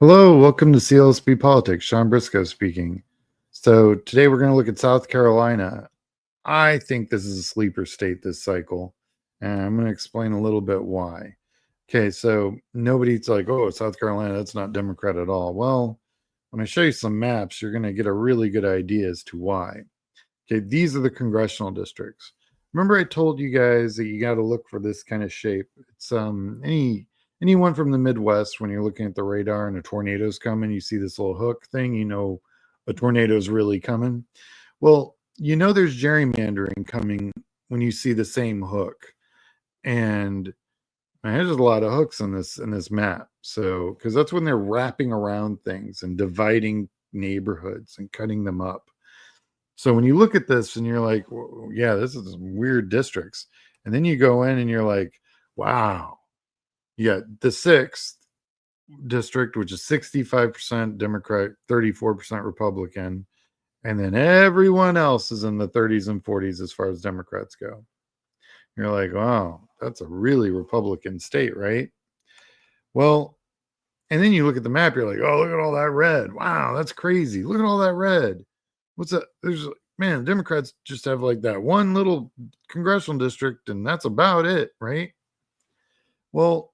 Hello, welcome to CLSP Politics. Sean Briscoe speaking. So today we're going to look at South Carolina. I think this is a sleeper state this cycle, and I'm going to explain a little bit why. Okay, so nobody's like, oh, South Carolina, that's not Democrat at all. Well, when I show you some maps, you're going to get a really good idea as to why. Okay, these are the congressional districts. Remember I told you guys that you got to look for this kind of shape. It's anyone from the Midwest, when you're looking at the radar and a tornado's coming, you see this little hook thing, you know a tornado's really coming. Well, you know there's gerrymandering coming when you see the same hook. And man, there's a lot of hooks in this map. So, because that's when they're wrapping around things and dividing neighborhoods and cutting them up. So when you look at this and you're like, well, yeah, this is some weird districts. And then you go in and you're like, wow. Yeah, the 6th district, which is 65% Democrat, 34% Republican. And then everyone else is in the 30s and 40s as far as Democrats go. You're like, wow, that's a really Republican state, right? Well, and then you look at the map, you're like, oh, look at all that red. Wow, that's crazy. Look at all that red. What's that? There's, man, Democrats just have like that one little congressional district, and that's about it, right? Well,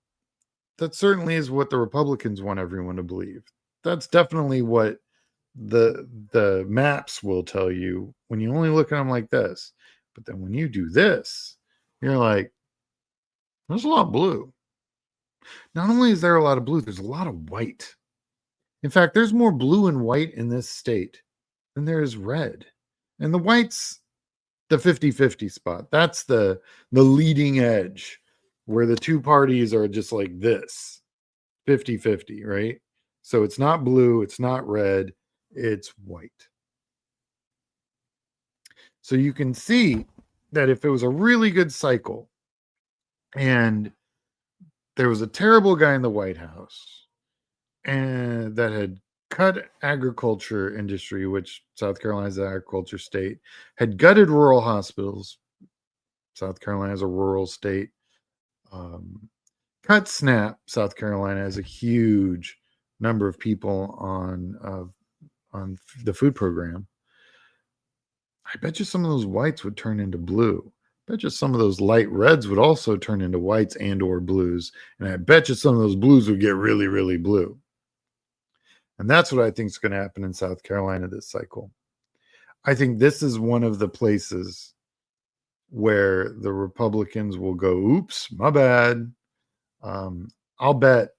that certainly is what the Republicans want everyone to believe. That's definitely what the maps will tell you when you only look at them like this. But then when you do this, you're like, there's a lot of blue. Not only is there a lot of blue, there's a lot of white. In fact, there's more blue and white in this state than there is red. And the white's the 50-50 spot. That's the leading edge where the two parties are just like this 50-50, right? So it's not blue, it's not red, it's white. So you can see that if it was a really good cycle and there was a terrible guy in the White House and that had cut agriculture industry, which South Carolina is an agriculture state, had gutted rural hospitals. South Carolina is a rural state. Cut SNAP. South Carolina has a huge number of people on the food program. I bet you some of those whites would turn into blue. I bet you some of those light reds would also turn into whites and or blues. And I bet you some of those blues would get really, really blue. And that's what I think is going to happen in South Carolina this cycle. I think this is one of the places where the Republicans will go, oops, my bad. I'll bet.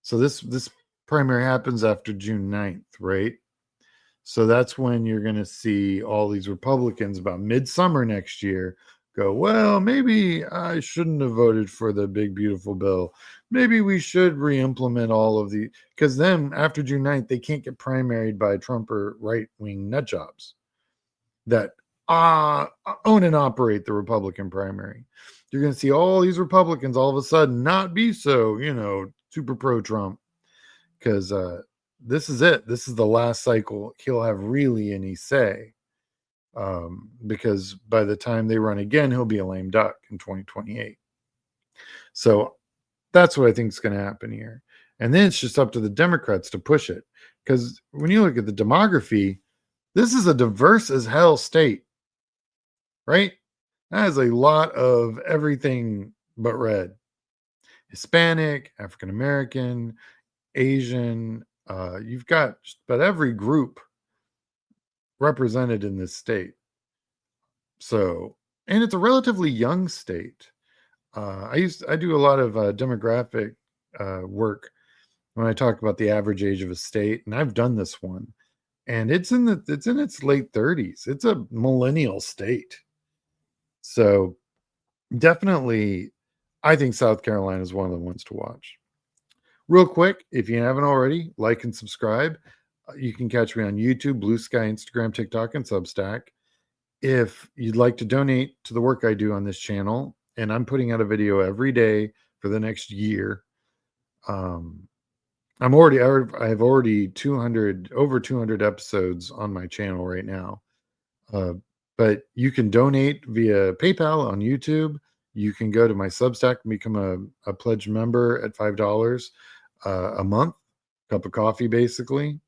So this primary happens after June 9th, right? So that's when you're going to see all these Republicans about midsummer next year go, well, maybe I shouldn't have voted for the big, beautiful bill. Maybe we should re-implement all of the, because then after June 9th, they can't get primaried by Trump or right-wing nut jobs that own and operate the Republican primary. You're going to see all these Republicans all of a sudden not be so, super pro-Trump because this is it. This is the last cycle he'll have really any say. Because by the time they run again, he'll be a lame duck in 2028. So that's what I think is going to happen here. And then it's just up to the Democrats to push it. Because when you look at the demography, this is a diverse as hell state, right? That is a lot of everything but red. Hispanic, African American, Asian, you've got just about every group represented in this state. So, and it's a relatively young state. I do a lot of demographic work when I talk about the average age of a state, and I've done this one, and it's in its late 30s. It's a millennial state. So, definitely, I think South Carolina is one of the ones to watch. Real quick, if you haven't already, like and subscribe. You can catch me on YouTube, Blue Sky, Instagram, TikTok, and Substack. If you'd like to donate to the work I do on this channel, and I'm putting out a video every day for the next year. I have already over 200 episodes on my channel right now. But you can donate via PayPal on YouTube. You can go to my Substack and become a pledge member at $5 a month. cup of coffee, basically.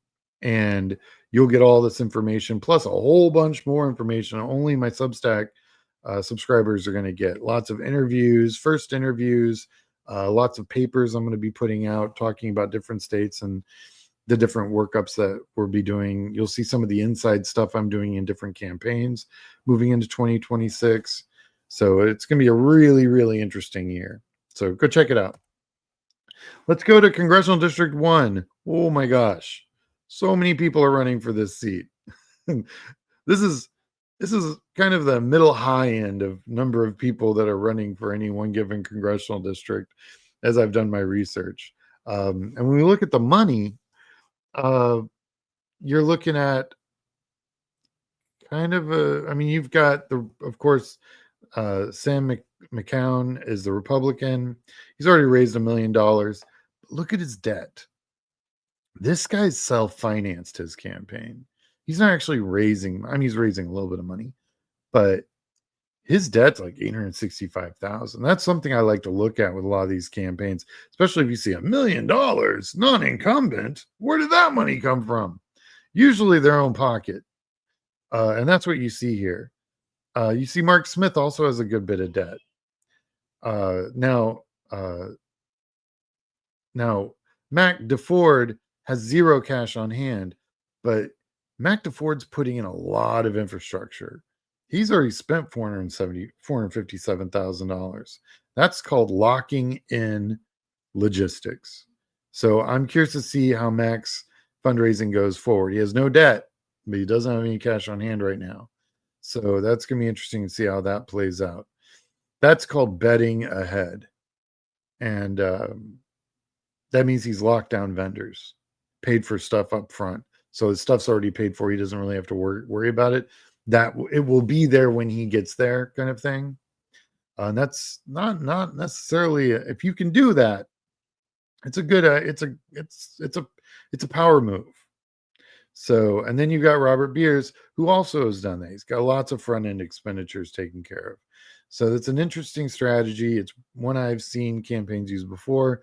And you'll get all this information plus a whole bunch more information only my Substack subscribers are going to get. Lots of interviews, first interviews, lots of papers I'm going to be putting out talking about different states and the different workups that we'll be doing. You'll see some of the inside stuff I'm doing in different campaigns moving into 2026. So it's going to be a really, really interesting year. So go check it out. Let's go to Congressional District 1. Oh my gosh. So many people are running for this seat. This is kind of the middle high end of number of people that are running for any one given congressional district as I've done my research. And when we look at the money, you're looking at kind of you've got of course, Sam McCown is the Republican. He's already raised $1 million. Look at his debt. This guy's self-financed his campaign. He's not actually raising, he's raising a little bit of money, but his debt's like $865,000. That's something I like to look at with a lot of these campaigns, especially if you see $1 million non-incumbent. Where did that money come from? Usually their own pocket. And that's what you see here. You see Mark Smith also has a good bit of debt. Now Mac DeFord has zero cash on hand, but Mac DeFord's putting in a lot of infrastructure. He's already spent $457,000. That's called locking in logistics. So I'm curious to see how Mac's fundraising goes forward. He has no debt, but he doesn't have any cash on hand right now. So that's going to be interesting to see how that plays out. That's called betting ahead. And that means he's locked down vendors, paid for stuff up front. So his stuff's already paid for. He doesn't really have to worry about it. That it will be there when he gets there, kind of thing. And that's not necessarily if you can do that, it's a good it's a power move. So, and then you've got Robert Beers, who also has done that. He's got lots of front end expenditures taken care of. So that's an interesting strategy. It's one I've seen campaigns use before.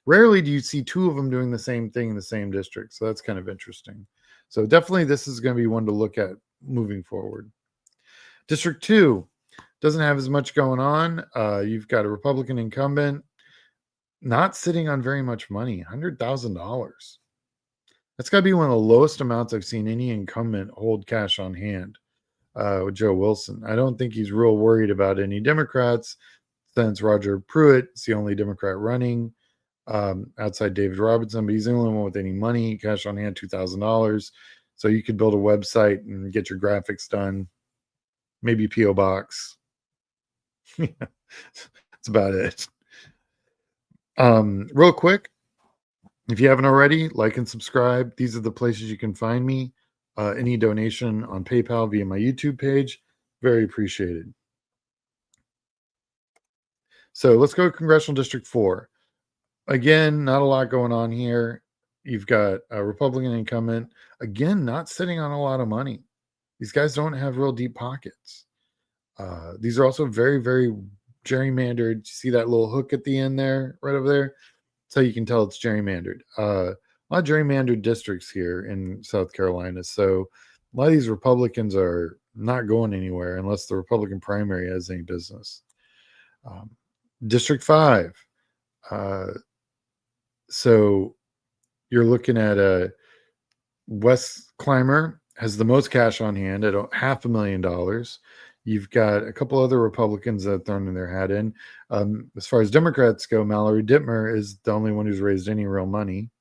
Rarely do you see two of them doing the same thing in the same district. So that's kind of interesting. So definitely this is going to be one to look at moving forward. District 2 doesn't have as much going on. You've got a Republican incumbent not sitting on very much money, $100,000. That's got to be one of the lowest amounts I've seen any incumbent hold cash on hand with Joe Wilson. I don't think he's real worried about any Democrats since Roger Pruitt's the only Democrat running. Outside David Robinson, but he's the only one with any money, cash on hand, $2,000. So you could build a website and get your graphics done. Maybe P.O. Box. That's about it. Real quick, if you haven't already, like and subscribe. These are the places you can find me. Any donation on PayPal via my YouTube page, very appreciated. So let's go to Congressional District 4. Again, not a lot going on here. You've got a Republican incumbent, again, not sitting on a lot of money. These guys don't have real deep pockets. These are also very, very gerrymandered. You see that little hook at the end there, right over there? So you can tell it's gerrymandered. A lot of gerrymandered districts here in South Carolina. So a lot of these Republicans are not going anywhere unless the Republican primary has any business. District 5. So you're looking at Wes Clymer has the most cash on hand at $500,000. You've got a couple other Republicans that have thrown their hat in. As far as Democrats go, Mallory Dittmer is the only one who's raised any real money.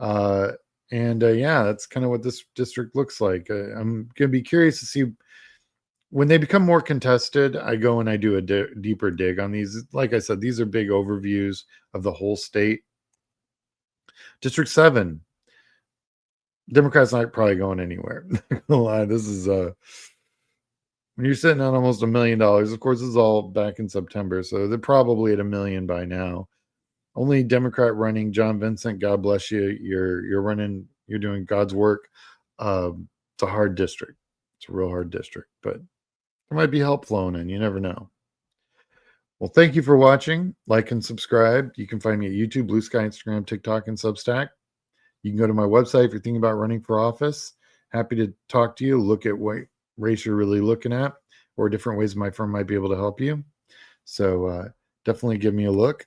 Yeah, that's kind of what this district looks like. I'm going to be curious to see when they become more contested. I go and I do a deeper dig on these. Like I said, these are big overviews of the whole state. District 7, Democrats not probably going anywhere. This is when you're sitting on almost $1 million. Of course, this is all back in September, so they're probably at $1 million by now. Only Democrat running, John Vincent. God bless you. You're running. You're doing God's work. It's a hard district. It's a real hard district, but there might be help flowing in. You never know. Well, thank you for watching. Like and subscribe. You can find me at YouTube, Blue Sky, Instagram, TikTok, and Substack. You can go to my website if you're thinking about running for office. Happy to talk to you, look at what race you're really looking at, or different ways my firm might be able to help you. So definitely give me a look.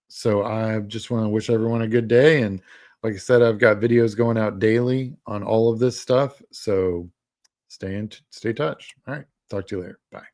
So I just want to wish everyone a good day. And like I said, I've got videos going out daily on all of this stuff. So stay touched. All right. Talk to you later. Bye.